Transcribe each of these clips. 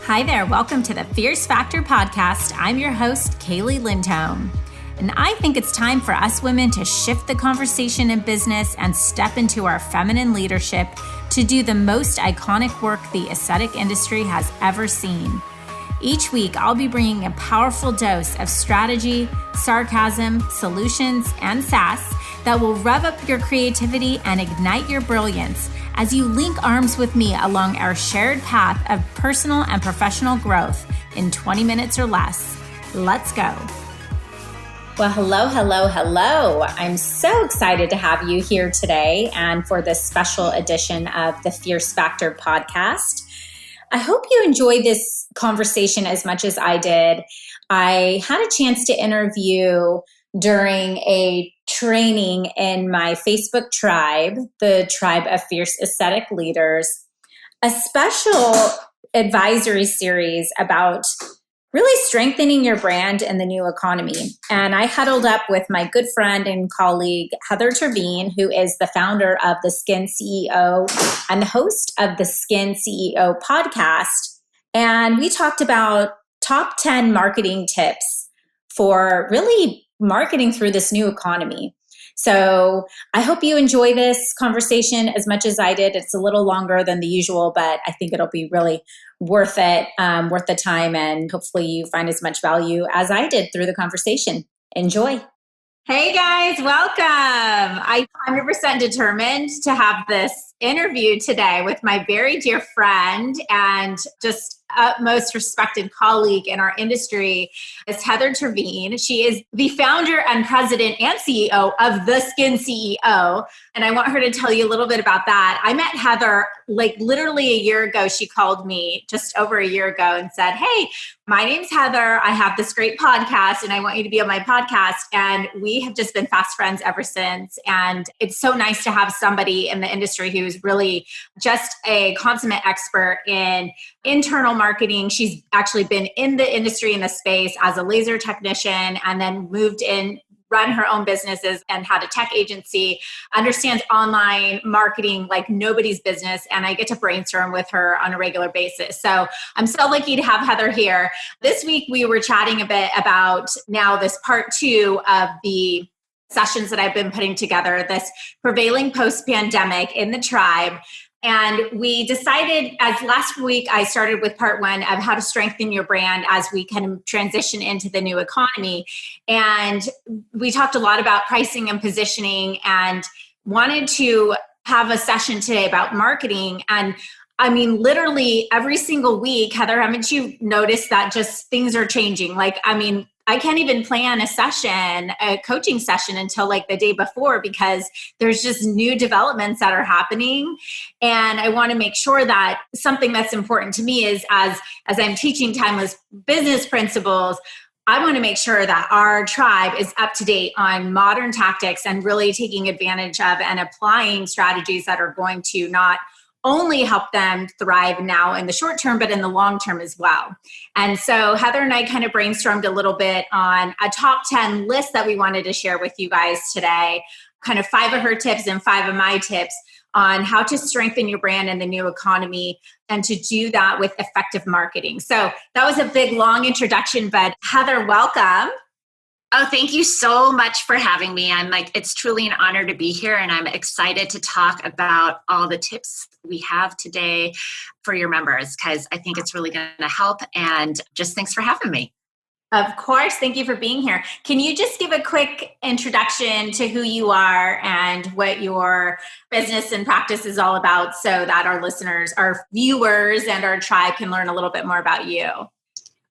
Hi there, welcome to the Fierce Factor podcast. I'm your host, Kaylee Lindholm. And I think it's time for us women to shift the conversation in business and step into our feminine leadership to do the most iconic work the aesthetic industry has ever seen. Each week, I'll be bringing a powerful dose of strategy, sarcasm, solutions, and sass that will rev up your creativity and ignite your brilliance as you link arms with me along our shared path of personal and professional growth in 20 minutes or less. Let's go. Well, hello. I'm so excited to have you here today and for this special edition of the Fierce Factor podcast. I hope you enjoyed this conversation as much as I did. I had a chance to interview during a training in my Facebook tribe, the Tribe of Fierce Aesthetic Leaders, a special advisory series about really strengthening your brand in the new economy. And I huddled up with my good friend and colleague, Heather Terveen, who is the founder of The Skin CEO and the host of the Skin CEO podcast. And we talked about top 10 marketing tips for really marketing through this new economy. So I hope you enjoy this conversation as much as I did. It's a little longer than the usual, but I think it'll be really worth it, worth the time. And hopefully you find as much value as I did through the conversation. Enjoy. Hey guys, welcome. I'm 100% determined to have this interview today with my very dear friend and just utmost respected colleague in our industry is Heather Terveen. She is the founder and president and CEO of The Skin CEO. And I want her to tell you a little bit about that. I met Heather like literally a year ago. She called me just over a year ago and said, hey, my name's Heather. I have this great podcast and I want you to be on my podcast. And we have just been fast friends ever since. And it's so nice to have somebody in the industry who's really just a consummate expert in internal marketing. She's actually been in the industry in the space as a laser technician and then moved in, run her own businesses and had a tech agency, understands online marketing like nobody's business. And I get to brainstorm with her on a regular basis. So I'm so lucky to have Heather here. This week, we were chatting a bit about now this part 2 of the sessions that I've been putting together, this prevailing post-pandemic in the tribe. And we decided, as last week I started with part 1 of how to strengthen your brand as we kind of transition into the new economy. And we talked a lot about pricing and positioning and wanted to have a session today about marketing. And I mean, literally every single week, Heather, haven't you noticed that just things are changing? Like, I mean, I can't even plan a coaching session until like the day before because there's just new developments that are happening. And I want to make sure that something that's important to me is as I'm teaching timeless business principles, I want to make sure that our tribe is up to date on modern tactics and really taking advantage of and applying strategies that are going to not only help them thrive now in the short term, but in the long term as well. And so Heather and I kind of brainstormed a little bit on a top 10 list that we wanted to share with you guys today, kind of 5 of her tips and 5 of my tips on how to strengthen your brand in the new economy and to do that with effective marketing. So that was a big, long introduction, but Heather, welcome. Oh, thank you so much for having me. It's truly an honor to be here, and I'm excited to talk about all the tips we have today for your members because I think it's really going to help, and just thanks for having me. Of course. Thank you for being here. Can you just give a quick introduction to who you are and what your business and practice is all about so that our listeners, our viewers, and our tribe can learn a little bit more about you?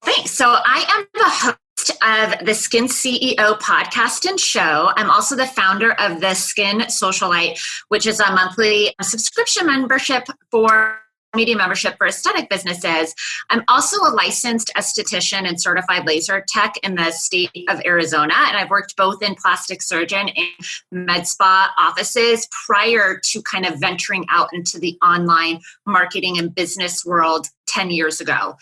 Thanks. So I am the host of the Skin CEO podcast and show. I'm also the founder of the Skin Socialite, which is a monthly subscription membership for media membership for aesthetic businesses. I'm also a licensed esthetician and certified laser tech in the state of Arizona. And I've worked both in plastic surgeon and med spa offices prior to kind of venturing out into the online marketing and business world 10 years ago.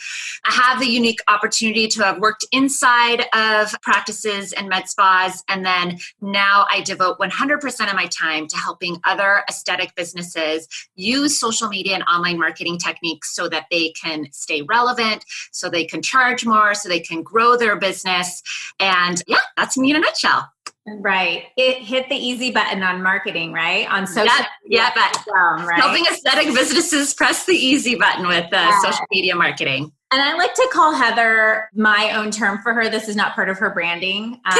I have the unique opportunity to have worked inside of practices and med spas. And then now I devote 100% of my time to helping other aesthetic businesses use social media and online marketing techniques so that they can stay relevant, so they can charge more, so they can grow their business. And yeah, that's me in a nutshell. Right. It hit the easy button on marketing, right? On social media. Yeah, but Right? helping aesthetic businesses press the easy button with social media marketing. And I like to call Heather my own term for her. This is not part of her branding. So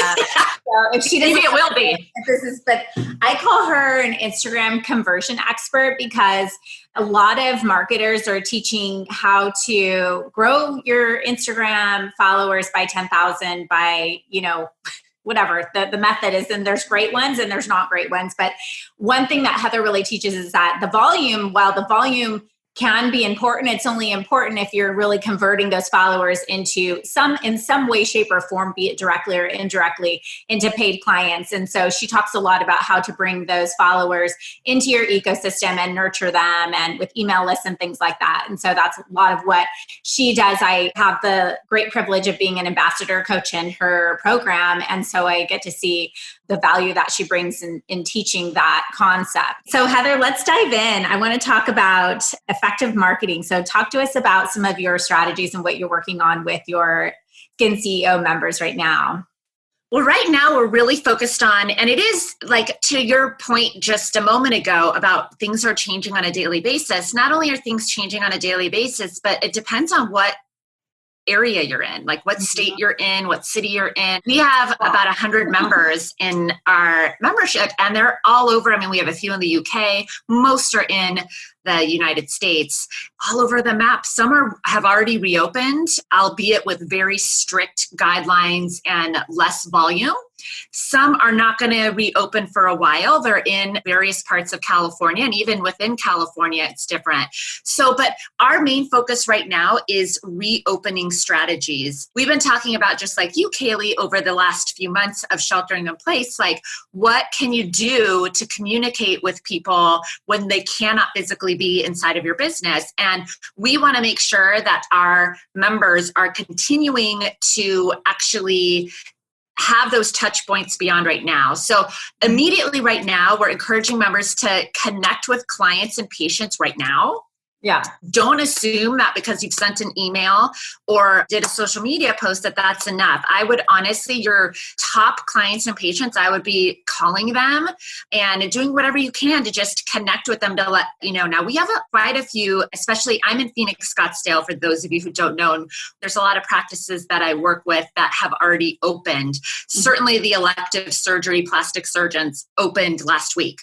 if she doesn't, maybe it will be. But I call her an Instagram conversion expert because a lot of marketers are teaching how to grow your Instagram followers by 10,000 by, whatever the method is. And there's great ones and there's not great ones. But one thing that Heather really teaches is that while the volume can be important, it's only important if you're really converting those followers in some way, shape, or form, be it directly or indirectly, into paid clients. And so she talks a lot about how to bring those followers into your ecosystem and nurture them, and with email lists and things like that. And so that's a lot of what she does. I have the great privilege of being an ambassador coach in her program. And so I get to see the value that she brings in teaching that concept. So Heather, let's dive in. I want to talk about effective marketing. So talk to us about some of your strategies and what you're working on with your Skin CEO members right now. Well, right now we're really focused on, and it is like to your point just a moment ago about things are changing on a daily basis. Not only are things changing on a daily basis, but it depends on what area you're in, like what state you're in, what city you're in. We have about 100 members in our membership, and they're all over. I mean, we have a few in the UK. Most are in the United States, all over the map. Some have already reopened, albeit with very strict guidelines and less volume. Some are not going to reopen for a while. They're in various parts of California, and even within California, it's different. So, but our main focus right now is reopening strategies. We've been talking about, just like you, Kaylee, over the last few months of sheltering in place, like what can you do to communicate with people when they cannot physically be inside of your business? And we want to make sure that our members are continuing to actually have those touch points beyond right now. So immediately right now, we're encouraging members to connect with clients and patients right now. Yeah. Don't assume that because you've sent an email or did a social media post that that's enough. I would honestly, your top clients and patients, I would be calling them and doing whatever you can to just connect with them to let you know. Now, we have quite a few, especially I'm in Phoenix, Scottsdale, for those of you who don't know. There's a lot of practices that I work with that have already opened. Certainly the elective surgery, plastic surgeons opened last week.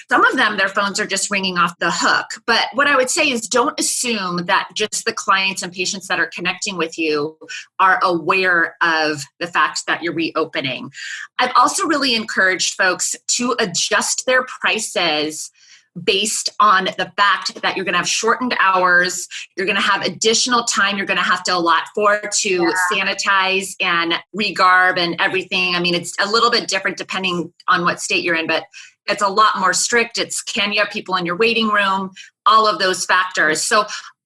Some of them, their phones are just ringing off the hook. But what I would say is don't assume that just the clients and patients that are connecting with you are aware of the fact that you're reopening. I've also really encouraged folks to adjust their prices based on the fact that you're going to have shortened hours, you're going to have additional time you're going to have to allot for to sanitize and regarb and everything. I mean, it's a little bit different depending on what state you're in, but it's a lot more strict. It's can you have people in your waiting room, all of those factors. So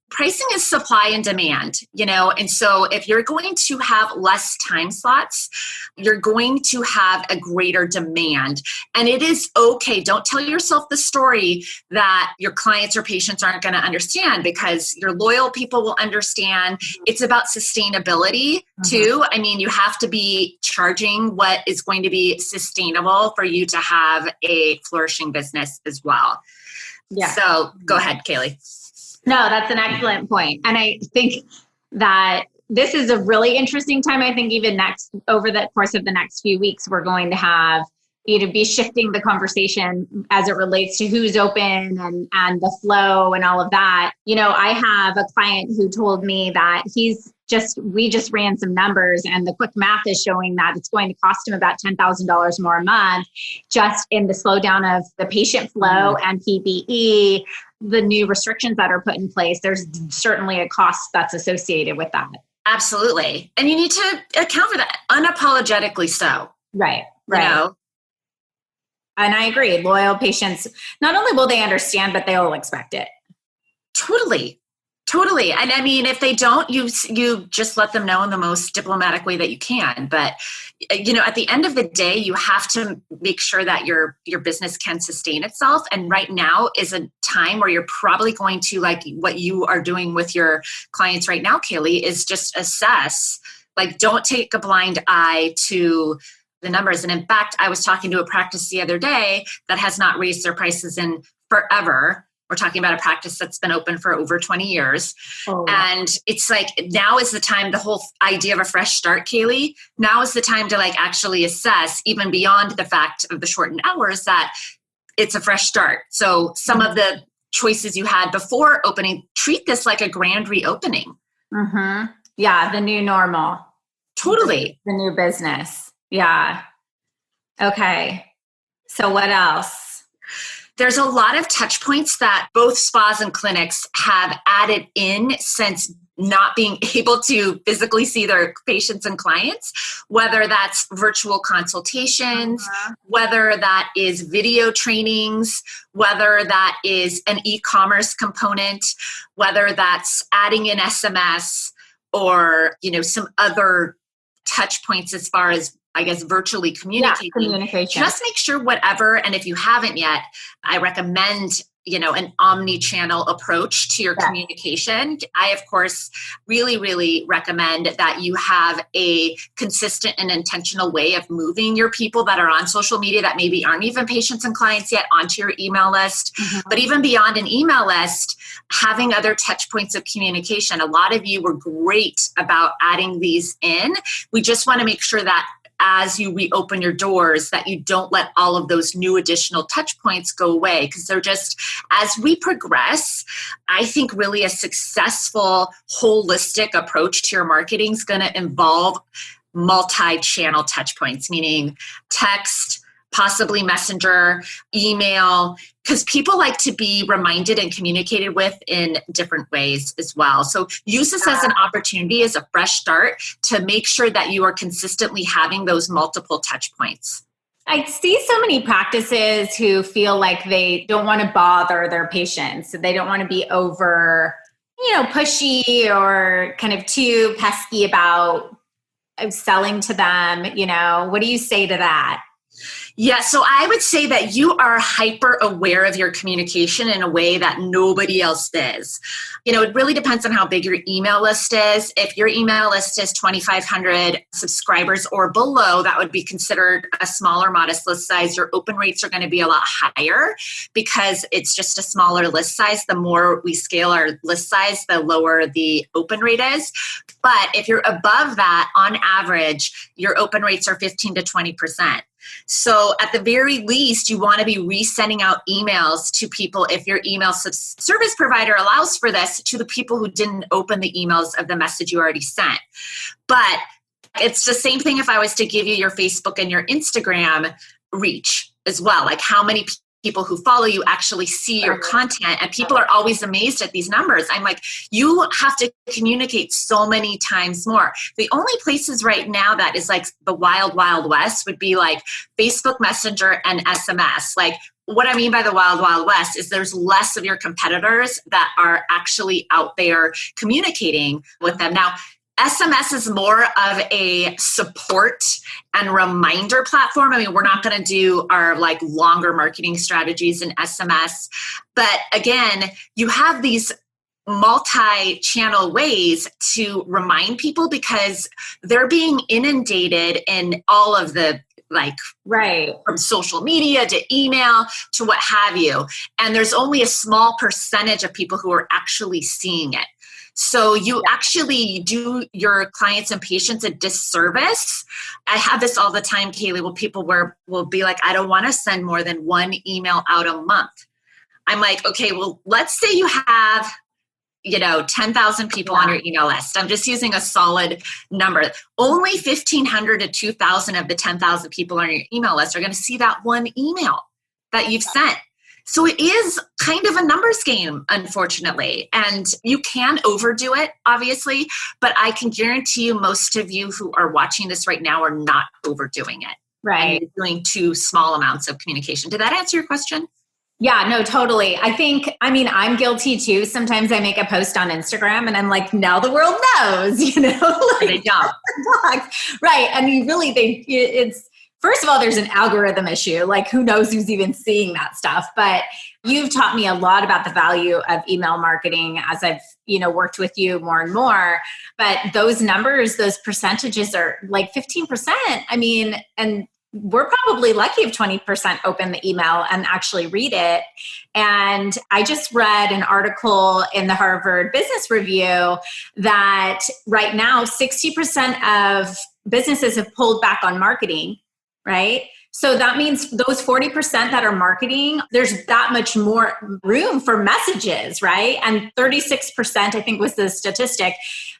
pricing is supply and demand, and so if you're going to have less time slots, you're going to have a greater demand. And it is okay. Don't tell yourself the story that your clients or patients aren't going to understand, because your loyal people will understand. It's about sustainability too. I mean, you have to be charging what is going to be sustainable for you to have a flourishing business as well. Yeah. So go ahead, Kaylee. No, that's an excellent point. And I think that this is a really interesting time. I think even over the course of the next few weeks, we're going to have be shifting the conversation as it relates to who's open and the flow and all of that. I have a client who told me that we just ran some numbers, and the quick math is showing that it's going to cost him about $10,000 more a month just in the slowdown of the patient flow and PPE, the new restrictions that are put in place. There's certainly a cost that's associated with that. Absolutely. And you need to account for that unapologetically so. Right. And I agree. Loyal patients, not only will they understand, but they will expect it. Totally. Totally. And I mean, if they don't, you just let them know in the most diplomatic way that you can. But, at the end of the day, you have to make sure that your business can sustain itself. And right now is a time where you're probably going to, like what you are doing with your clients right now, Kaylee, is just assess, like, don't take a blind eye to the numbers. And in fact, I was talking to a practice the other day that has not raised their prices in forever. We're talking about a practice that's been open for over 20 years. Oh. And it's like, now is the time, the whole idea of a fresh start, Kaylee, now is the time to like actually assess, even beyond the fact of the shortened hours, that it's a fresh start. So some of the choices you had before opening, treat this like a grand reopening. Mm-hmm. Yeah, the new normal. Totally. The new business. Yeah. Okay. So what else? There's a lot of touch points that both spas and clinics have added in since not being able to physically see their patients and clients, whether that's virtual consultations, whether that is video trainings, whether that is an e-commerce component, whether that's adding in SMS or, some other touch points as far as, I guess, virtually communicating. Yeah, communication. Just make sure whatever, and if you haven't yet, I recommend, an omni-channel approach to your communication. I, of course, really, really recommend that you have a consistent and intentional way of moving your people that are on social media that maybe aren't even patients and clients yet onto your email list. Mm-hmm. But even beyond an email list, having other touch points of communication. A lot of you were great about adding these in. We just want to make sure that as you reopen your doors, that you don't let all of those new additional touch points go away, because they're just, as we progress, I think really a successful holistic approach to your marketing is going to involve multi-channel touch points, meaning text, possibly messenger, email, because people like to be reminded and communicated with in different ways as well. So use this as an opportunity, as a fresh start, to make sure that you are consistently having those multiple touch points. I see so many practices who feel like they don't want to bother their patients. So they don't want to be over, pushy or kind of too pesky about selling to them. What do you say to that? Yeah, so I would say that you are hyper aware of your communication in a way that nobody else is. It really depends on how big your email list is. If your email list is 2,500 subscribers or below, that would be considered a smaller, modest list size. Your open rates are going to be a lot higher because it's just a smaller list size. The more we scale our list size, the lower the open rate is. But if you're above that, on average, your open rates are 15 to 20%. So at the very least, you want to be resending out emails to people, if your email service provider allows for this, to the people who didn't open the emails of the message you already sent. But it's the same thing if I was to give you your Facebook and your Instagram reach as well. Like how many people who follow you actually see your content, and people are always amazed at these numbers. I'm like, you have to communicate so many times more. The only places right now that is like the wild, wild west would be like Facebook Messenger and SMS. Like what I mean by the wild, wild west is there's less of your competitors that are actually out there communicating with them. Now, SMS is more of a support and reminder platform. I mean, we're not going to do our like longer marketing strategies in SMS. But again, you have these multi-channel ways to remind people because they're being inundated in all of the from social media to email to what have you. And there's only a small percentage of people who are actually seeing it. So you actually do your clients and patients a disservice. I have this all the time, Kaylee, when people will be like, I don't want to send more than one email out a month. I'm like, okay, well, let's say you have 10,000 people on your email list. I'm just using a solid number. Only 1,500 to 2,000 of the 10,000 people on your email list are going to see that one email that you've sent. So it is kind of a numbers game, unfortunately. And you can overdo it, obviously, but I can guarantee you most of you who are watching this right now are not overdoing it. Right. And doing too small amounts of communication. Did that answer your question? Yeah, no, totally. I'm guilty too. Sometimes I make a post on Instagram and I'm like, now the world knows, And they don't. dogs. Right. And it's, first of all, there's an algorithm issue. Like who knows who's even seeing that stuff. But you've taught me a lot about the value of email marketing as I've, worked with you more and more. But those numbers, those percentages are like 15%. And we're probably lucky if 20% open the email and actually read it. And I just read an article in the Harvard Business Review that right now 60% of businesses have pulled back on marketing, right? So that means those 40% that are marketing, there's that much more room for messages, right? And 36%, I think was the statistic,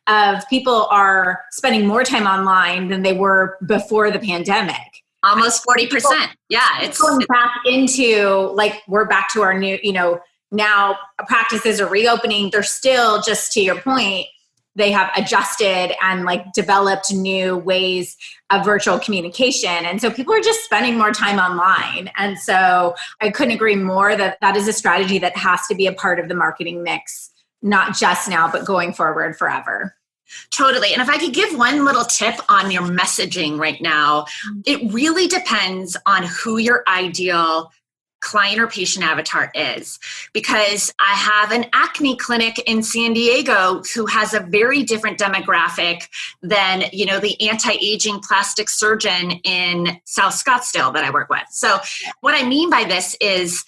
of people are spending more time online than they were before the pandemic. Almost 40%. Yeah. It's going back into like, we're back to our new, now practices are reopening. They're still, just to your point, they have adjusted and like developed new ways of virtual communication. And so people are just spending more time online. And so I couldn't agree more that that is a strategy that has to be a part of the marketing mix, not just now, but going forward forever. Totally. And if I could give one little tip on your messaging right now, it really depends on who your ideal client or patient avatar is. Because I have an acne clinic in San Diego who has a very different demographic than, the anti-aging plastic surgeon in South Scottsdale that I work with. So what I mean by this is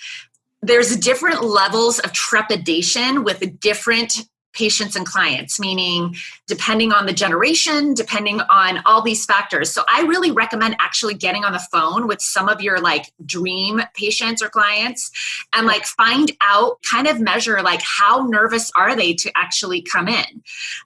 there's different levels of trepidation with different patients and clients, meaning depending on the generation, depending on all these factors. So I really recommend actually getting on the phone with some of your like dream patients or clients and like find out, kind of measure like how nervous are they to actually come in,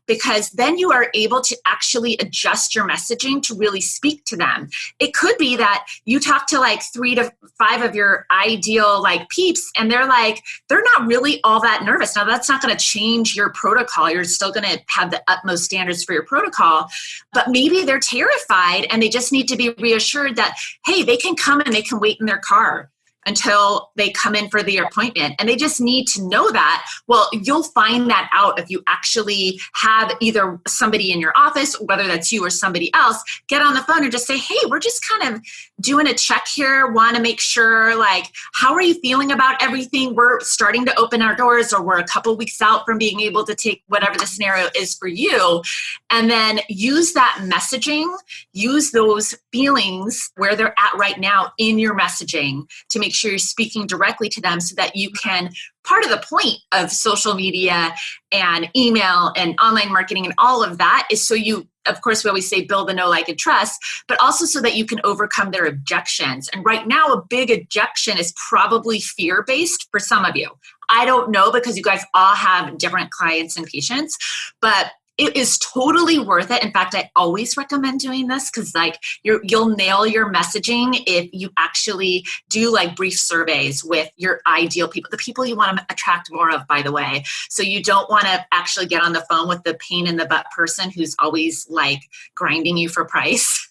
because then you are able to actually adjust your messaging to really speak to them. It could be that you talk to like 3 to 5 of your ideal like peeps and they're not really all that nervous. Now that's not going to change your protocol. You're still going to have the utmost standards for your protocol, but maybe they're terrified and they just need to be reassured that, hey, they can come and they can wait in their car until they come in for the appointment. And they just need to know that. Well, you'll find that out if you actually have either somebody in your office, whether that's you or somebody else, get on the phone and just say, hey, we're just kind of doing a check here. Want to make sure, like, how are you feeling about everything? We're starting to open our doors, or we're a couple weeks out from being able to take whatever the scenario is for you. And then use that messaging, use those feelings where they're at right now in your messaging to make sure you're speaking directly to them so that you can, part of the point of social media and email and online marketing and all of that is so you, of course, we always say build the know, like, and trust, but also so that you can overcome their objections. And right now, a big objection is probably fear-based for some of you. I don't know, because you guys all have different clients and patients, but it is totally worth it. In fact, I always recommend doing this because you'll nail your messaging if you actually do like brief surveys with your ideal people, the people you want to attract more of, by the way. So you don't want to actually get on the phone with the pain in the butt person who's always like grinding you for price.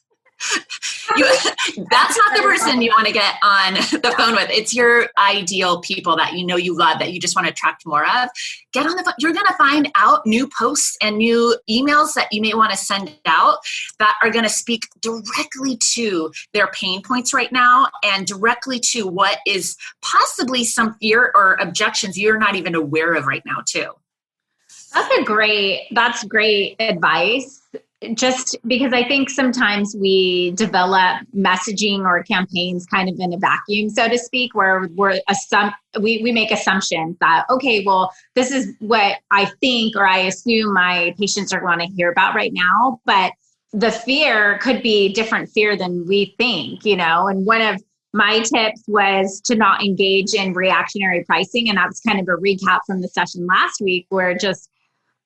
That's not the person you want to get on the phone with. It's your ideal people that you love, that you just want to attract more of. Get on the phone. You're going to find out new posts and new emails that you may want to send out that are going to speak directly to their pain points right now and directly to what is possibly some fear or objections you're not even aware of right now too. That's great advice. Just because I think sometimes we develop messaging or campaigns kind of in a vacuum, so to speak, where we make assumptions that, okay, well, this is what I think or I assume my patients are going to hear about right now. But the fear could be different fear than we think, and one of my tips was to not engage in reactionary pricing. And that was kind of a recap from the session last week, where just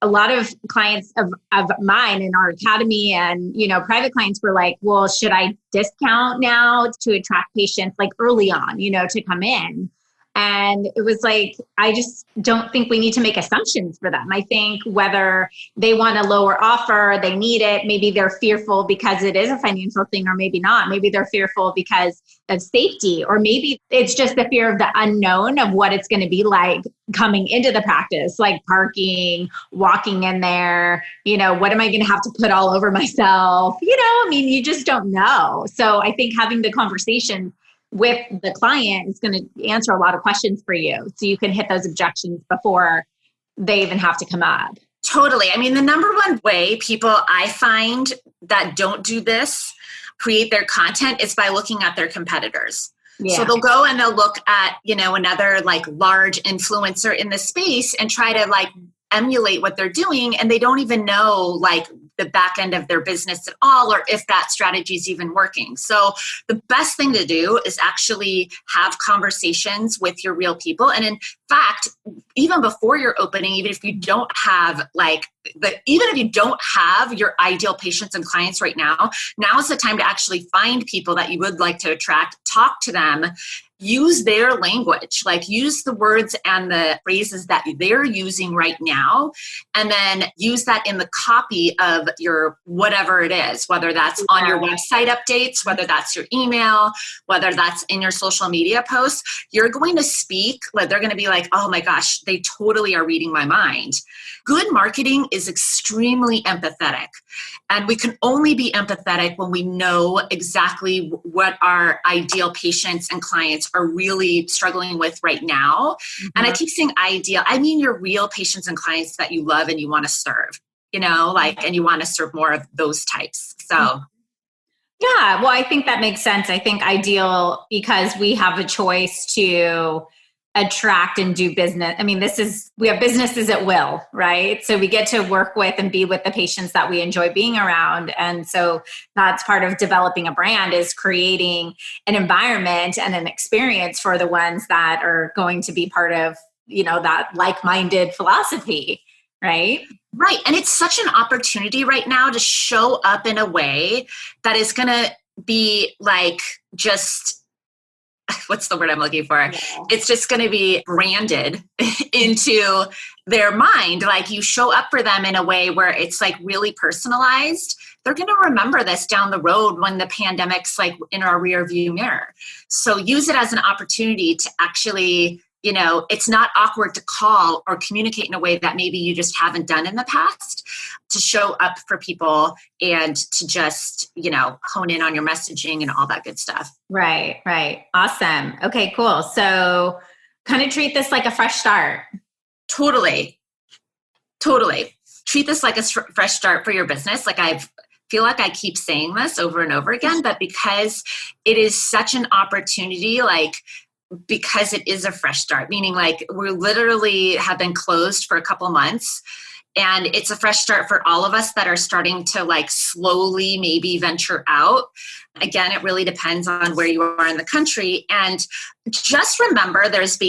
a lot of clients of mine in our academy and, private clients were like, well, should I discount now to attract patients like early on, to come in? And it was like, I just don't think we need to make assumptions for them. I think whether they want a lower offer, they need it, maybe they're fearful because it is a financial thing, or maybe not. Maybe they're fearful because of safety, or maybe it's just the fear of the unknown of what it's going to be like coming into the practice, like parking, walking in there, what am I going to have to put all over myself? I mean, you just don't know. So I think having the conversation with the client is going to answer a lot of questions for you. So you can hit those objections before they even have to come up. Totally. I mean, the number one way people I find that don't do this create their content is by looking at their competitors. Yeah. So they'll go and they'll look at, another like large influencer in the space and try to like emulate what they're doing. And they don't even know like the back end of their business at all, or if that strategy is even working. So the best thing to do is actually have conversations with your real people. And in fact, even before you're opening, even if you don't have your ideal patients and clients right now is the time to actually find people that you would like to attract, talk to them, use their language, like use the words and the phrases that they're using right now, and then use that in the copy of your whatever it is, whether that's on your website updates, whether that's your email, whether that's in your social media posts. You're going to speak, like they're going to be like, oh my gosh, they totally are reading my mind. Good marketing is extremely empathetic. And we can only be empathetic when we know exactly what our ideal patients and clients are really struggling with right now. Mm-hmm. And I keep saying ideal, I mean your real patients and clients that you love and you want to serve, and you want to serve more of those types. So. Yeah, well, I think that makes sense. I think ideal because we have a choice to attract and do business. I mean, we have businesses at will, right? So we get to work with and be with the patients that we enjoy being around. And so that's part of developing a brand, is creating an environment and an experience for the ones that are going to be part of, that like-minded philosophy, right? Right. And it's such an opportunity right now to show up in a way that is going to be like just, what's the word I'm looking for? Yeah. It's just going to be branded into their mind. Like you show up for them in a way where it's like really personalized. They're going to remember this down the road when the pandemic's like in our rear view mirror. So use it as an opportunity to actually, it's not awkward to call or communicate in a way that maybe you just haven't done in the past, to show up for people and to just, hone in on your messaging and all that good stuff. Right. Awesome. Okay, cool. So kind of treat this like a fresh start. Totally. Treat this like a fresh start for your business. Like feel like I keep saying this over and over again, but because it is such an opportunity, because it is a fresh start, meaning like we literally have been closed for a couple months, and it's a fresh start for all of us that are starting to like slowly maybe venture out. Again, it really depends on where you are in the country. And just remember, there's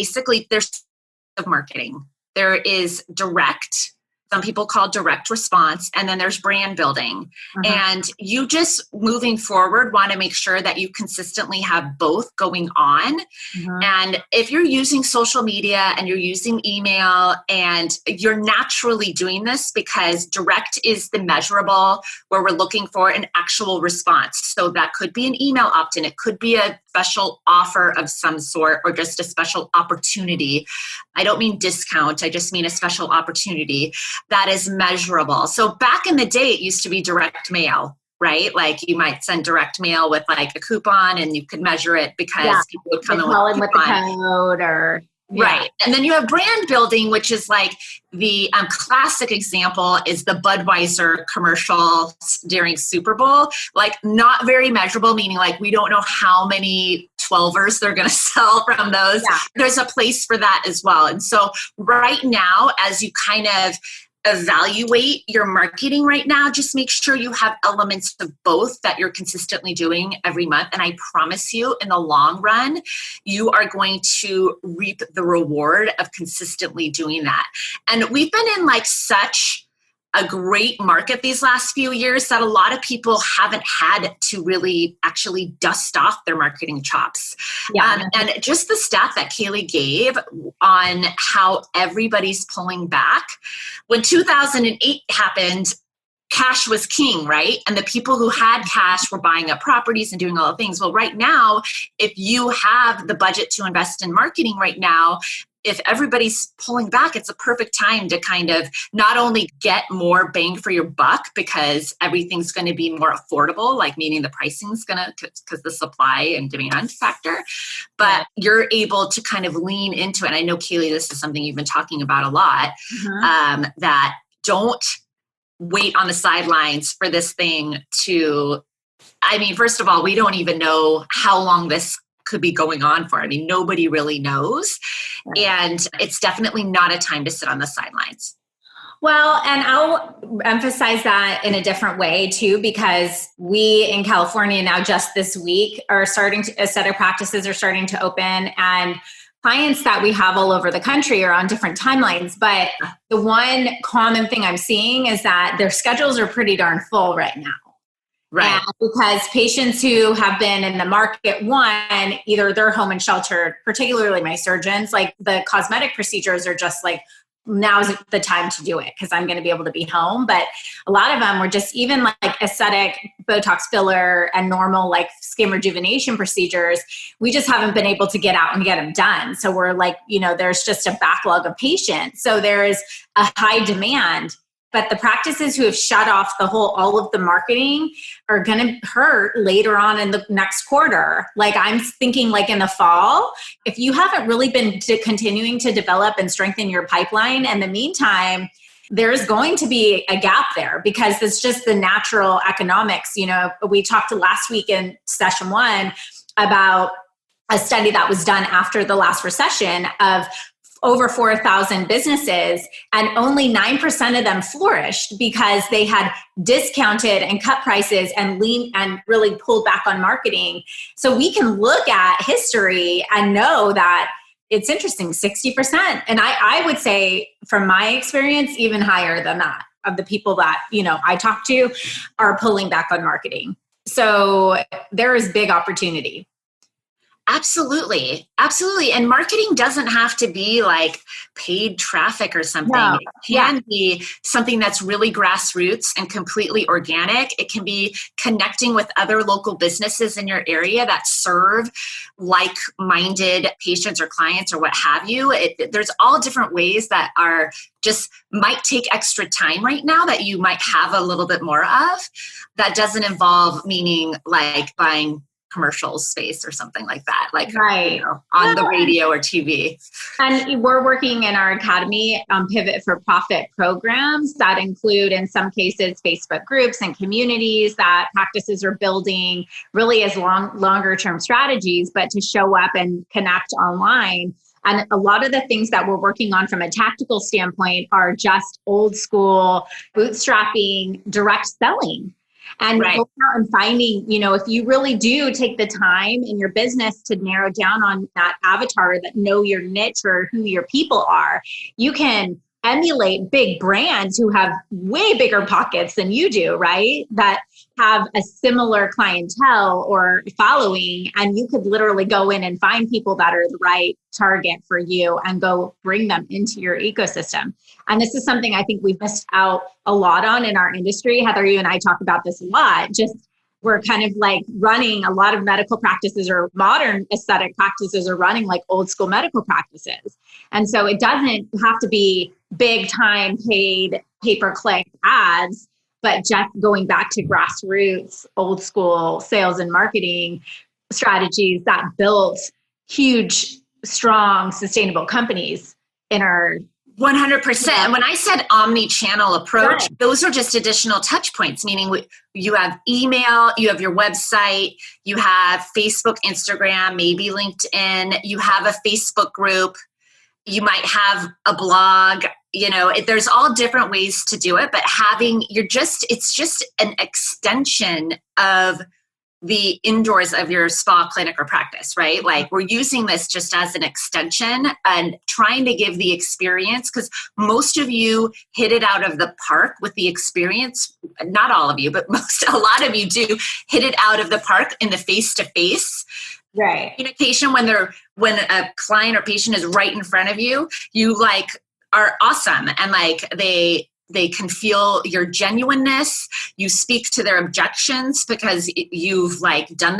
of marketing. There is direct, some people call direct response, and then there's brand building. And you just moving forward want to make sure that you consistently have both going on. And if you're using social media and you're using email and you're naturally doing this, because direct is the measurable where we're looking for an actual response. So that could be an email opt-in. It could be a special offer of some sort, or just a special opportunity. I don't mean discount. I just mean a special opportunity that is measurable. So back in the day, it used to be direct mail, right? Like you might send direct mail with like a coupon and you could measure it because people would come in with the code or... Right. And then you have brand building, which is like the classic example is the Budweiser commercial during Super Bowl. Like not very measurable, meaning like we don't know how many 12ers they're going to sell from those. Yeah. There's a place for that as well. And so right now, as you kind of evaluate your marketing right now, just make sure you have elements of both that you're consistently doing every month. And I promise you, in the long run, you are going to reap the reward of consistently doing that. And we've been in like such a great market these last few years that a lot of people haven't had to really actually dust off their marketing chops. Yeah. And just the stat that Kaylee gave on how everybody's pulling back. When 2008 happened, cash was king, right? And the people who had cash were buying up properties and doing all the things. Well, right now, if you have the budget to invest in marketing right now, if everybody's pulling back, it's a perfect time to kind of not only get more bang for your buck because everything's going to be more affordable, like meaning the pricing's going to, because the supply and demand factor, but you're able to kind of lean into it. And I know, Kaylee, this is something you've been talking about a lot, that don't wait on the sidelines for this thing to, I mean, first of all, we don't even know how long this could be going on for. I mean, nobody really knows. And it's definitely not a time to sit on the sidelines. Well, and I'll emphasize that in a different way too, because we in California now just this week are starting to, a set of practices are starting to open, and clients that we have all over the country are on different timelines. But the one common thing I'm seeing is that their schedules are pretty darn full right now. Right. And because patients who have been in the market, one, either they're home and sheltered, particularly my surgeons, like the cosmetic procedures are just like, now's the time to do it because I'm going to be able to be home. But a lot of them were just even like aesthetic Botox filler and normal like skin rejuvenation procedures. We just haven't been able to get out and get them done. So we're like, you know, there's just a backlog of patients. So there's a high demand. But the practices who have shut off all of the marketing are going to hurt later on in the next quarter. Like I'm thinking like in the fall, if you haven't really been continuing to develop and strengthen your pipeline, in the meantime, there's going to be a gap there because it's just the natural economics. You know, we talked last week in session 1 about a study that was done after the last recession of over 4,000 businesses, and only 9% of them flourished because they had discounted and cut prices and really pulled back on marketing. So we can look at history and know that it's interesting, 60%. And I would say from my experience, even higher than that of the people that, you know, I talk to are pulling back on marketing. So there is big opportunity. Absolutely. Absolutely. And marketing doesn't have to be like paid traffic or something. No. It can be something that's really grassroots and completely organic. It can be connecting with other local businesses in your area that serve like-minded patients or clients or what have you. There's all different ways that are just might take extra time right now that you might have a little bit more of. That doesn't involve meaning like buying commercial space or something like that, like right. You know, on the radio or TV. And we're working in our academy on pivot for profit programs that include, in some cases, Facebook groups and communities that practices are building really as longer term strategies, but to show up and connect online. And a lot of the things that we're working on from a tactical standpoint are just old school bootstrapping, direct selling. And right. Going out and finding, you know, if you really do take the time in your business to narrow down on that avatar that know your niche or who your people are, you can emulate big brands who have way bigger pockets than you do, right? That have a similar clientele or following, and you could literally go in and find people that are the right target for you and go bring them into your ecosystem. And this is something I think we've missed out a lot on in our industry. Heather, you and I talk about this a lot. Just we're kind of like running a lot of medical practices or modern aesthetic practices are running like old school medical practices. And so it doesn't have to be big time paid pay-per-click ads, but just going back to grassroots, old school sales and marketing strategies that built huge, strong, sustainable companies in our 100%. When I said omni-channel approach, those are just additional touch points, meaning you have email, you have your website, you have Facebook, Instagram, maybe LinkedIn, you have a Facebook group, you might have a blog, you know, there's all different ways to do it, but it's just an extension of the indoors of your spa, clinic, or practice, right? Like we're using this just as an extension and trying to give the experience, because most of you hit it out of the park with the experience. Not all of you, but a lot of you do hit it out of the park in the face-to-face communication. When a client or patient is right in front of you, you like are awesome, and like they can feel your genuineness. You speak to their objections because you've done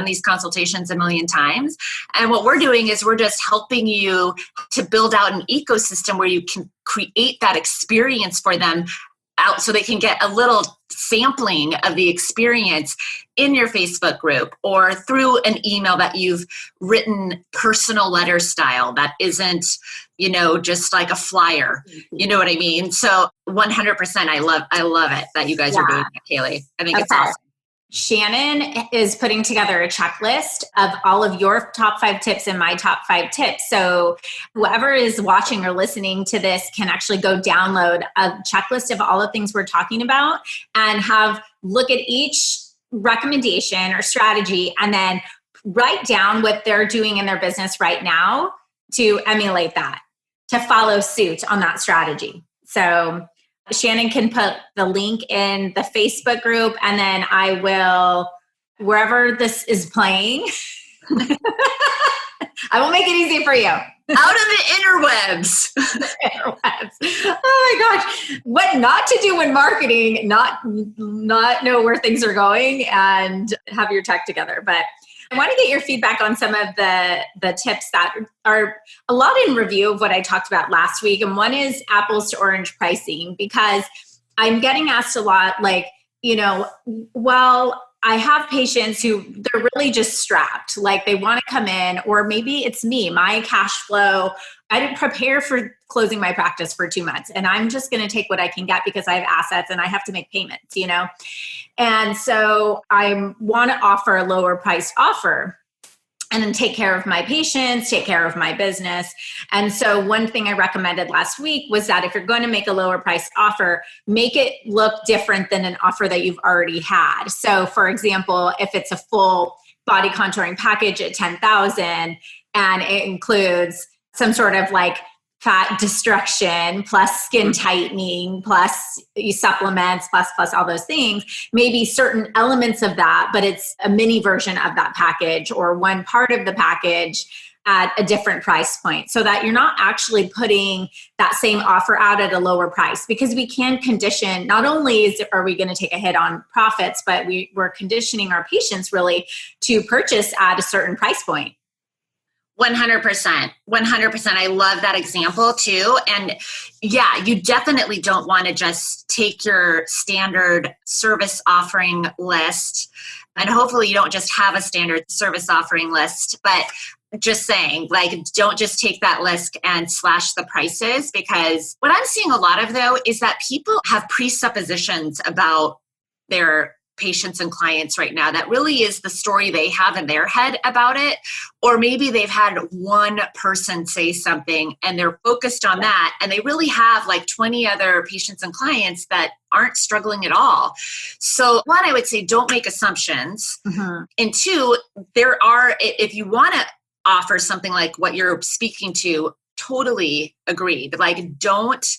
these consultations a million times. And what we're doing is we're just helping you to build out an ecosystem where you can create that experience for them out, so they can get a little sampling of the experience in your Facebook group or through an email that you've written personal letter style that isn't, just like a flyer. You know what I mean? So 100%, I love it that you guys are doing that, Kaylee. I think it's awesome. Shannon is putting together a checklist of all of your top 5 tips and my top 5 tips. So whoever is watching or listening to this can actually go download a checklist of all the things we're talking about and look at each recommendation or strategy and then write down what they're doing in their business right now to emulate that, to follow suit on that strategy. So Shannon can put the link in the Facebook group, and then I will, wherever this is playing, I will make it easy for you. Out of the interwebs. Oh my gosh. What not to do when marketing, not know where things are going and have your tech together. But I want to get your feedback on some of the tips that are a lot in review of what I talked about last week. And one is apples to orange pricing, because I'm getting asked a lot, I have patients who they're really just strapped, like they want to come in, or maybe it's me, my cash flow. I didn't prepare for closing my practice for 2 months, and I'm just going to take what I can get because I have assets and I have to make payments, And so I want to offer a lower priced offer and then take care of my patients, take care of my business. And so one thing I recommended last week was that if you're going to make a lower price offer, make it look different than an offer that you've already had. So for example, if it's a full body contouring package at $10,000 and it includes some sort of fat destruction plus skin tightening plus supplements plus all those things, maybe certain elements of that, but it's a mini version of that package or one part of the package at a different price point, so that you're not actually putting that same offer out at a lower price, because we can condition, not only are we going to take a hit on profits, but we're conditioning our patients really to purchase at a certain price point. 100%. I love that example too. And yeah, you definitely don't want to just take your standard service offering list, and hopefully you don't just have a standard service offering list, but just saying, don't just take that list and slash the prices, because what I'm seeing a lot of though is that people have presuppositions about their patients and clients right now. That really is the story they have in their head about it. Or maybe they've had one person say something and they're focused on that, and they really have 20 other patients and clients that aren't struggling at all. So one, I would say don't make assumptions. Mm-hmm. And two, if you want to offer something like what you're speaking to, totally agreed. Don't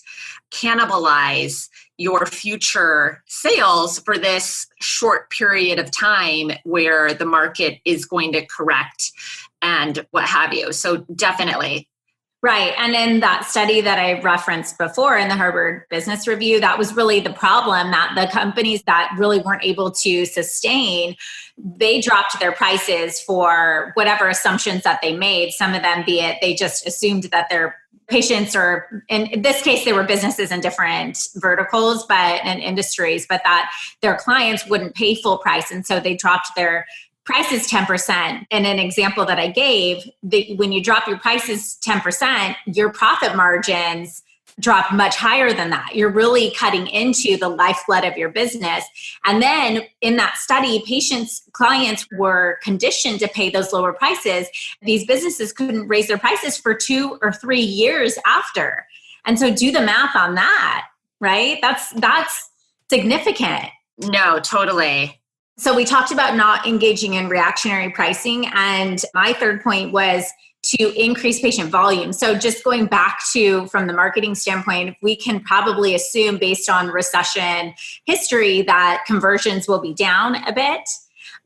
cannibalize your future sales for this short period of time where the market is going to correct and what have you. So definitely. Right. And in that study that I referenced before in the Harvard Business Review, that was really the problem, that the companies that really weren't able to sustain, they dropped their prices for whatever assumptions that they made. Some of them, be it they just assumed that their patients, or in this case, they were businesses in different verticals and industries, but that their clients wouldn't pay full price. And so they dropped their prices 10%. And an example that I gave, when you drop your prices 10%, your profit margins drop much higher than that. You're really cutting into the lifeblood of your business. And then in that study, clients were conditioned to pay those lower prices. These businesses couldn't raise their prices for 2 or 3 years after. And so do the math on that, right? That's significant. No, totally. So we talked about not engaging in reactionary pricing. And my third point was to increase patient volume. So just going back to, from the marketing standpoint, we can probably assume based on recession history that conversions will be down a bit.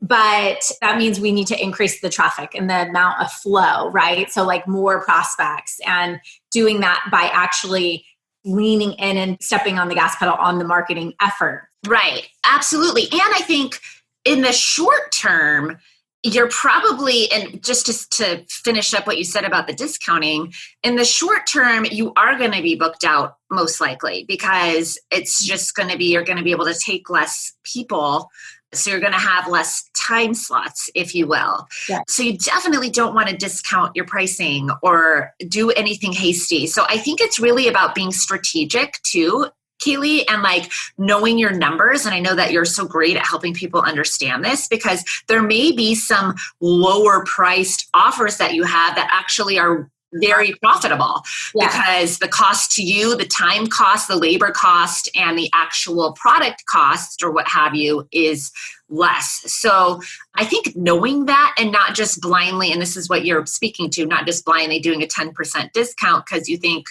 But that means we need to increase the traffic and the amount of flow, right? So like more prospects, and doing that by actually leaning in and stepping on the gas pedal on the marketing effort. Right. Absolutely. And I think in the short term, you're probably, and just to finish up what you said about the discounting, in the short term, you are going to be booked out most likely, because it's just going to be, you're going to be able to take less people. So you're going to have less time slots, if you will. Yeah. So you definitely don't want to discount your pricing or do anything hasty. So I think it's really about being strategic too, Kaylee, and like knowing your numbers. And I know that you're so great at helping people understand this, because there may be some lower priced offers that you have that actually are very profitable, because the cost to you, the time cost, the labor cost, and the actual product cost or what have you is less. So I think knowing that, and not just blindly, and this is what you're speaking to, not just blindly doing a 10% discount because you think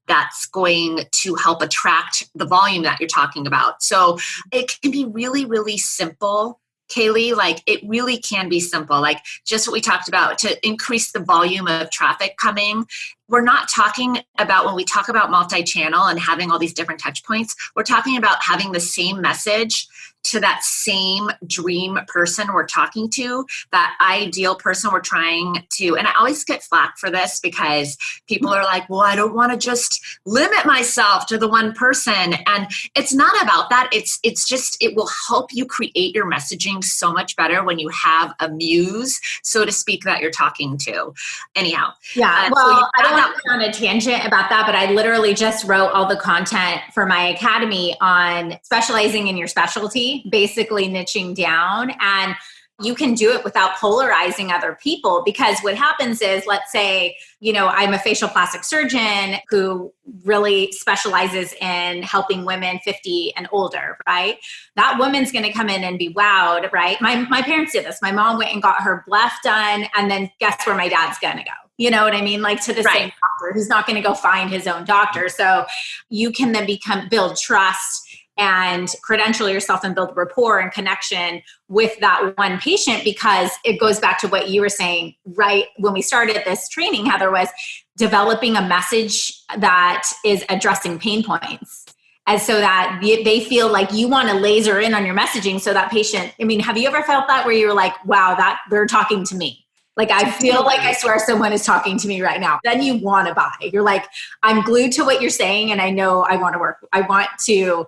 that's going to help attract the volume that you're talking about. So it can be really, really simple, Kaylee. Like it really can be simple. Like just what we talked about to increase the volume of traffic coming. We're not talking about, when we talk about multi-channel and having all these different touch points, we're talking about having the same message to that same dream person we're talking to, that ideal person we're trying to. And I always get flack for this because people are like, well, I don't want to just limit myself to the one person. And it's not about that. It's just, it will help you create your messaging so much better when you have a muse, so to speak, that you're talking to. Anyhow. Yeah. Well, I don't want to go on a tangent about that, but I literally just wrote all the content for my academy on specializing in your specialty, basically niching down. And you can do it without polarizing other people, because what happens is, let's say, I'm a facial plastic surgeon who really specializes in helping women 50 and older, right? That woman's going to come in and be wowed, right? My parents did this. My mom went and got her bleph done, and then guess where my dad's going to go? You know what I mean? Like to the same doctor who's not going to go find his own doctor. So you can then build trust and credential yourself and build rapport and connection with that one patient, because it goes back to what you were saying right when we started this training, Heather, was developing a message that is addressing pain points. And so that they feel like you want to laser in on your messaging, so that patient, have you ever felt that where you were like, wow, that they're talking to me? Like, I feel like I swear someone is talking to me right now. Then you want to buy. You're like, I'm glued to what you're saying, and I know I want to work. I want to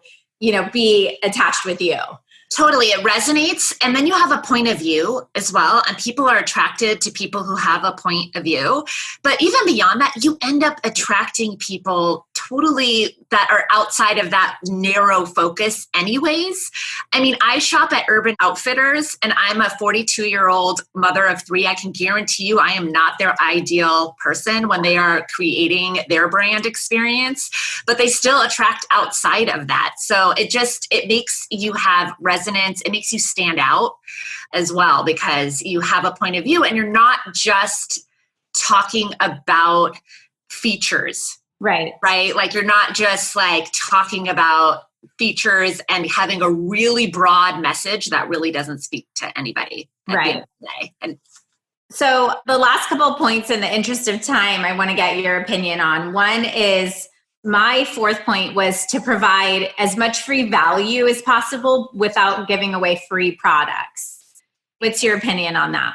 be attached with you. Totally. It resonates. And then you have a point of view as well. And people are attracted to people who have a point of view. But even beyond that, you end up attracting people totally that are outside of that narrow focus anyways. I shop at Urban Outfitters, and I'm a 42-year-old mother of 3. I can guarantee you I am not their ideal person when they are creating their brand experience, but they still attract outside of that. So it makes you have resonance. It makes you stand out as well, because you have a point of view and you're not just talking about features. Right. Like you're not just like talking about features and having a really broad message that really doesn't speak to anybody at the end of the day. And so the last couple of points, in the interest of time, I want to get your opinion on. One is, my fourth point was to provide as much free value as possible without giving away free products. What's your opinion on that?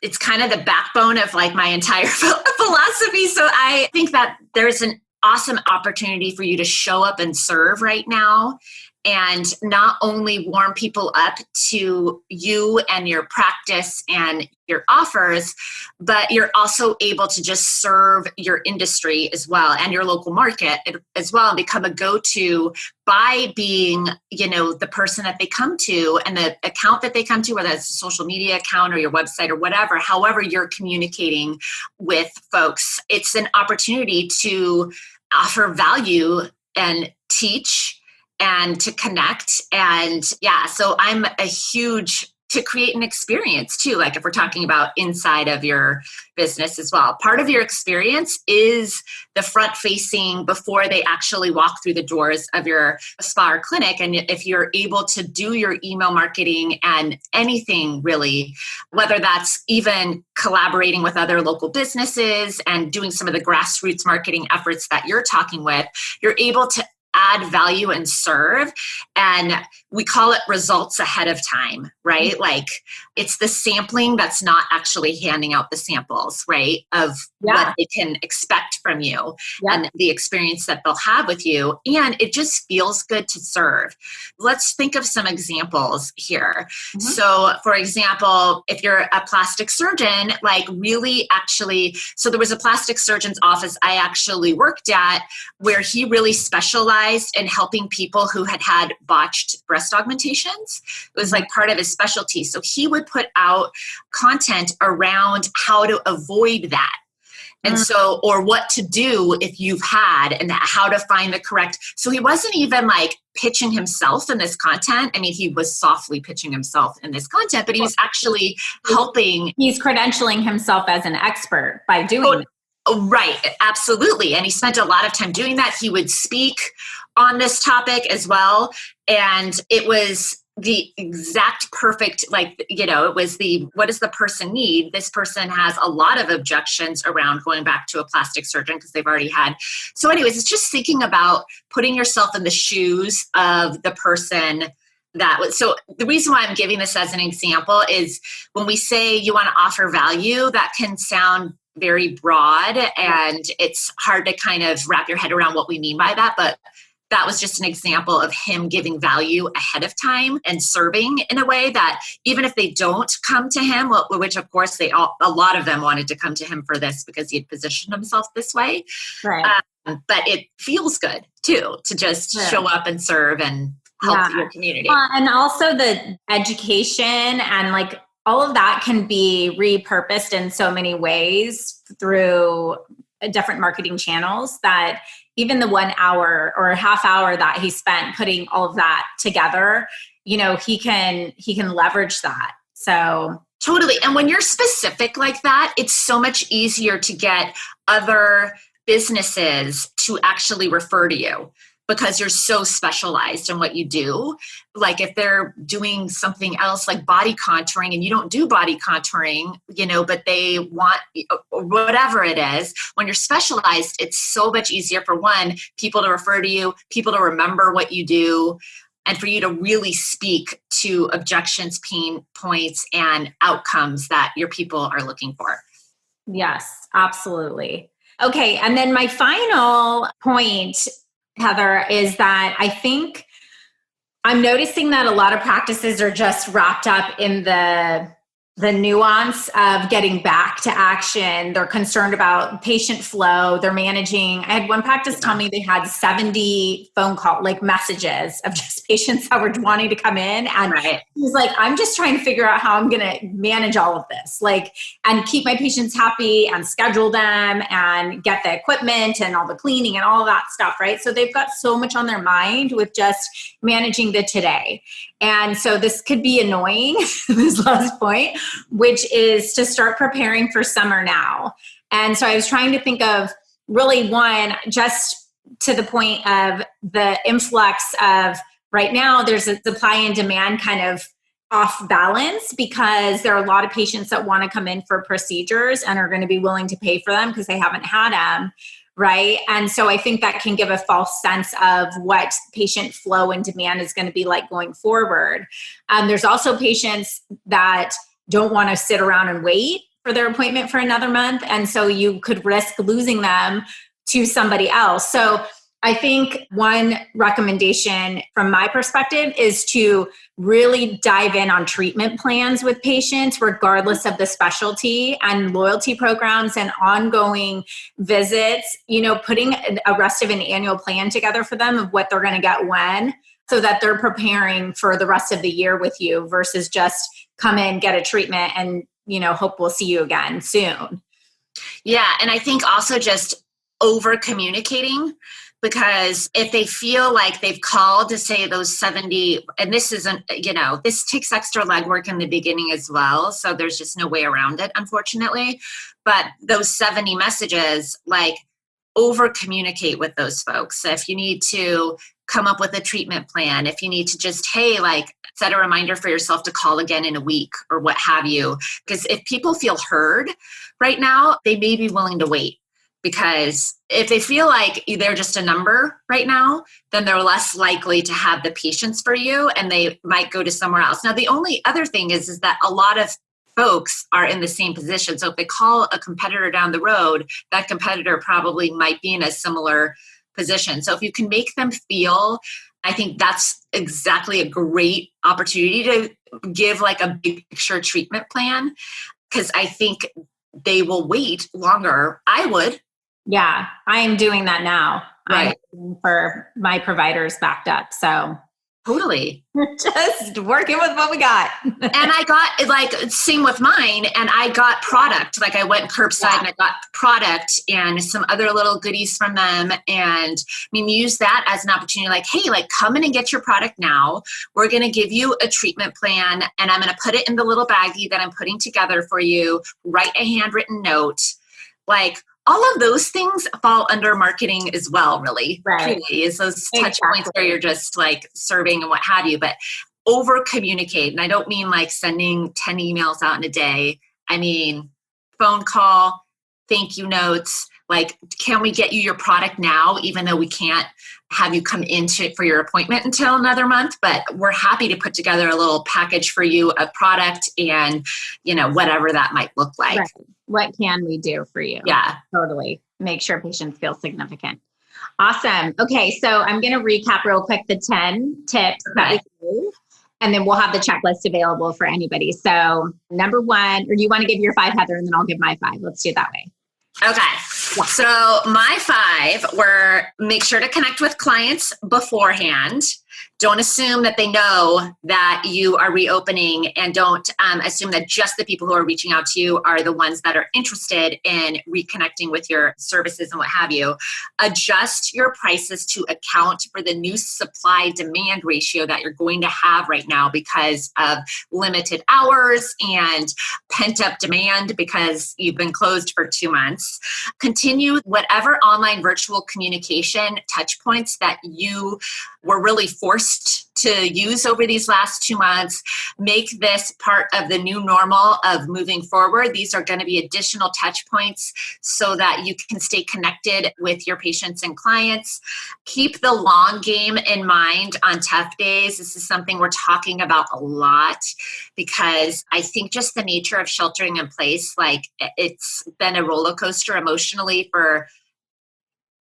It's kind of the backbone of like my entire philosophy. So I think that there's an awesome opportunity for you to show up and serve right now, and not only warm people up to you and your practice and your offers, but you're also able to just serve your industry as well and your local market as well, and become a go-to by being, the person that they come to and the account that they come to, whether it's a social media account or your website or whatever, however you're communicating with folks. It's an opportunity to offer value and teach and to connect. And yeah, so I'm a huge to create an experience too. Like if we're talking about inside of your business as well, part of your experience is the front facing before they actually walk through the doors of your spa or clinic. And if you're able to do your email marketing and anything really, whether that's even collaborating with other local businesses and doing some of the grassroots marketing efforts that you're talking with, you're able to add value and serve. And we call it results ahead of time, right? Like it's the sampling that's not actually handing out the samples, right? Of what they can expect from you and the experience that they'll have with you. And it just feels good to serve. Let's think of some examples here. So for example, if you're a plastic surgeon, like really actually, so there was a plastic surgeon's office I actually worked at where he really specialized in helping people who had had botched breast augmentations. It was like part of his specialty. So he would put out content around how to avoid that. And so, or what to do if you've had and how to find the correct. So he wasn't even like pitching himself in this content. I mean, he was softly pitching himself in this content, but he was actually helping. He's credentialing himself as an expert by doing it. Right, absolutely. And he spent a lot of time doing that. He would speak on this topic as well. And it was the exact perfect, like, you know, it was the, what does the person need? This person has a lot of objections around going back to a plastic surgeon because they've already had. So anyways, it's just thinking about putting yourself in the shoes of the person that was. So the reason why I'm giving this as an example is when we say you want to offer value, that can sound very broad and it's hard to kind of wrap your head around what we mean by that. But that was just an example of him giving value ahead of time and serving in a way that even if they don't come to him, which of course a lot of them wanted to come to him for this because he had positioned himself this way. Right. But it feels good too, to just show up and serve and help your community. And also the education and like all of that can be repurposed in so many ways through different marketing channels that even the 1 hour or half hour that he spent putting all of that together, you know, he can leverage that. So totally. And when you're specific like that, it's so much easier to get other businesses to actually refer to you because you're so specialized in what you do. Like if they're doing something else like body contouring and you don't do body contouring, you know, but they want whatever it is, when you're specialized, it's so much easier for one, people to refer to you, people to remember what you do, and for you to really speak to objections, pain points, and outcomes that your people are looking for. Yes, absolutely. Okay. And then my final point, Heather, is that I think I'm noticing that a lot of practices are just wrapped up in the nuance of getting back to action. They're concerned about patient flow. They're managing. I had one practice tell me they had 70 phone call, like messages of just patients that were wanting to come in. And he's like, I'm just trying to figure out how I'm going to manage all of this, like, and keep my patients happy and schedule them and get the equipment and all the cleaning and all that stuff. Right. So they've got so much on their mind with just managing the today. And so this could be annoying, this last point, which is to start preparing for summer now. And so I was trying to think of really one, just to the point of the influx of right now, there's a supply and demand kind of off balance because there are a lot of patients that want to come in for procedures and are going to be willing to pay for them because they haven't had them. Right. And so I think that can give a false sense of what patient flow and demand is going to be like going forward. There's also patients that don't want to sit around and wait for their appointment for another month. And so you could risk losing them to somebody else. So I think one recommendation from my perspective is to really dive in on treatment plans with patients, regardless of the specialty, and loyalty programs and ongoing visits, you know, putting a rest of an annual plan together for them of what they're going to get when, so that they're preparing for the rest of the year with you versus just come in, get a treatment and, you know, hope we'll see you again soon. Yeah. And I think also just over communicating Because if they feel like they've called to say those 70, and this isn't, this takes extra legwork in the beginning as well. So there's just no way around it, unfortunately. But those 70 messages, like, over communicate with those folks. So if you need to come up with a treatment plan, if you need to just, hey, like, set a reminder for yourself to call again in a week or what have you. Because if people feel heard right now, they may be willing to wait. Because if they feel like they're just a number right now, then they're less likely to have the patience for you, and they might go to somewhere else. Now, the only other thing is that a lot of folks are in the same position. So if they call a competitor down the road, that competitor probably might be in a similar position. So if you can make them feel, I think that's exactly a great opportunity to give like a big picture treatment plan, because I think they will wait longer. I would. Yeah, I am doing that now. Right. I'm for my providers backed up. So totally. Just working with what we got. And I got, like, same with mine, and I got product. Like, I went curbside and I got product and some other little goodies from them. And I mean, use that as an opportunity, like, hey, like, come in and get your product now. We're going to give you a treatment plan, and I'm going to put it in the little baggie that I'm putting together for you. Write a handwritten note. Like, all of those things fall under marketing as well, really. Right. Truly, is those touch points where you're just like serving and what have you, but over communicate. And I don't mean like sending 10 emails out in a day. I mean, phone call, thank you notes. Like, can we get you your product now, even though we can't have you come into for your appointment until another month? But we're happy to put together a little package for you of product and, whatever that might look like. Right. What can we do for you? Yeah. Totally. Make sure patients feel significant. Awesome. Okay. So I'm going to recap real quick the 10 tips that we gave, and then we'll have the checklist available for anybody. So number 1, or do you want to give your 5, Heather, and then I'll give my 5? Let's do it that way. Okay. Yeah. So my 5 were: make sure to connect with clients beforehand. Don't assume that they know that you are reopening, and don't assume that just the people who are reaching out to you are the ones that are interested in reconnecting with your services and what have you. Adjust your prices to account for the new supply-demand ratio that you're going to have right now because of limited hours and pent-up demand because you've been closed for 2 months. Continue whatever online virtual communication touch points that you were really forced to use over these last 2 months. Make this part of the new normal of moving forward. These are going to be additional touch points so that you can stay connected with your patients and clients. Keep the long game in mind on tough days. This is something we're talking about a lot because I think just the nature of sheltering in place, like, it's been a roller coaster emotionally for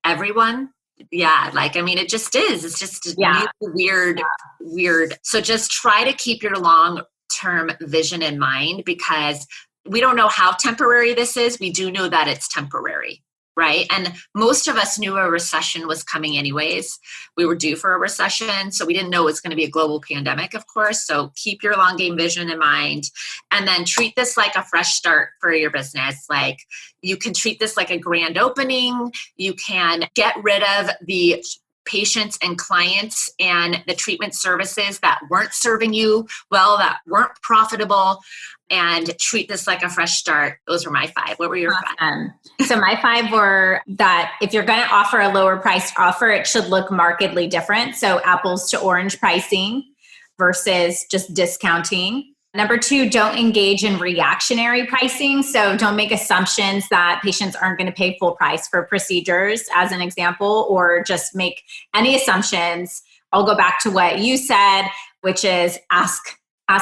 everyone. Yeah, like, I mean, it just is. It's just weird. So just try to keep your long-term vision in mind, because we don't know how temporary this is. We do know that it's temporary, right? And most of us knew a recession was coming anyways. We were due for a recession, so we didn't know it was going to be a global pandemic, of course. So keep your long game vision in mind, and then treat this like a fresh start for your business. Like, you can treat this like a grand opening. You can get rid of the patients and clients and the treatment services that weren't serving you well, that weren't profitable, and treat this like a fresh start. Those were my 5. What were your 5? So my 5 were that if you're going to offer a lower priced offer, it should look markedly different. So apples to orange pricing versus just discounting. Number 2, don't engage in reactionary pricing. So don't make assumptions that patients aren't going to pay full price for procedures, as an example, or just make any assumptions. I'll go back to what you said, which is ask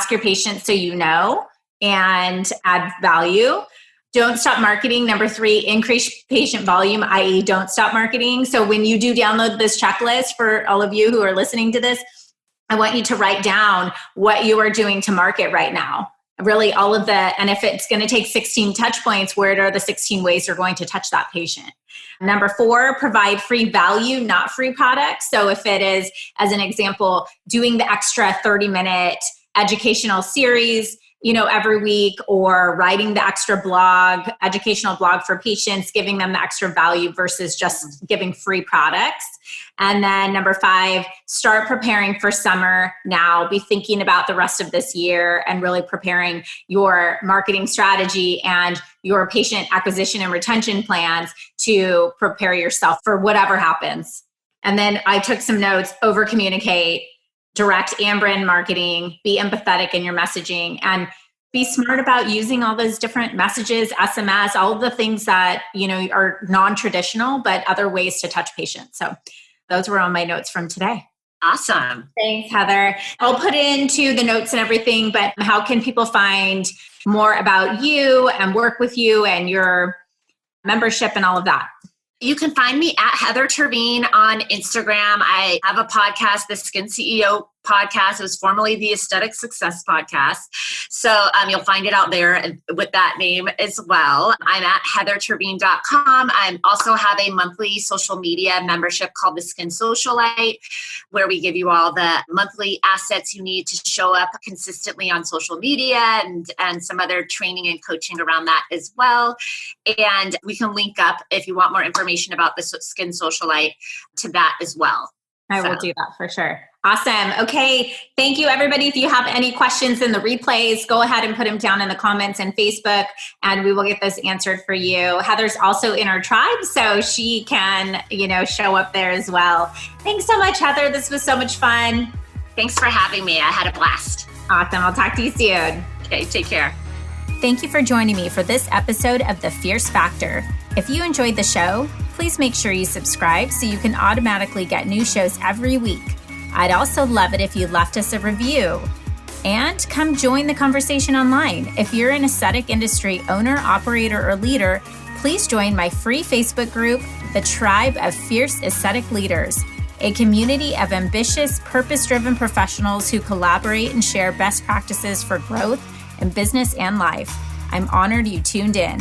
your patients so you know, and add value. Don't stop marketing. Number 3, increase patient volume, i.e. don't stop marketing. So when you do download this checklist, for all of you who are listening to this, I want you to write down what you are doing to market right now. Really all of the, and if it's going to take 16 touch points, where are the 16 ways you're going to touch that patient? Number 4, provide free value, not free products. So if it is, as an example, doing the extra 30-minute educational series every week, or writing the extra blog, educational blog for patients, giving them the extra value versus just giving free products. And then number 5, start preparing for summer now. Be thinking about the rest of this year and really preparing your marketing strategy and your patient acquisition and retention plans to prepare yourself for whatever happens. And then I took some notes: over communicate, direct and brand marketing, be empathetic in your messaging, and be smart about using all those different messages, SMS, all of the things that, are non-traditional, but other ways to touch patients. So those were on my notes from today. Awesome. Thanks, Heather. I'll put into the notes and everything, but how can people find more about you and work with you and your membership and all of that? You can find me at Heather Terveen on Instagram. I have a podcast, the Skin CEO podcast. It was formerly the Aesthetic Success Podcast. So you'll find it out there with that name as well. I'm at heatherterveen.com. I also have a monthly social media membership called the Skin Socialite, where we give you all the monthly assets you need to show up consistently on social media, and some other training and coaching around that as well. And we can link up, if you want more information about the Skin Socialite, to that as well. I will do that for sure. Awesome. Okay. Thank you, everybody. If you have any questions in the replays, go ahead and put them down in the comments and Facebook, and we will get those answered for you. Heather's also in our tribe, so she can, show up there as well. Thanks so much, Heather. This was so much fun. Thanks for having me. I had a blast. Awesome. I'll talk to you soon. Okay. Take care. Thank you for joining me for this episode of The Fierce Factor. If you enjoyed the show, please make sure you subscribe so you can automatically get new shows every week. I'd also love it if you left us a review. And come join the conversation online. If you're an aesthetic industry owner, operator, or leader, please join my free Facebook group, The Tribe of Fierce Aesthetic Leaders, a community of ambitious, purpose-driven professionals who collaborate and share best practices for growth in business and life. I'm honored you tuned in.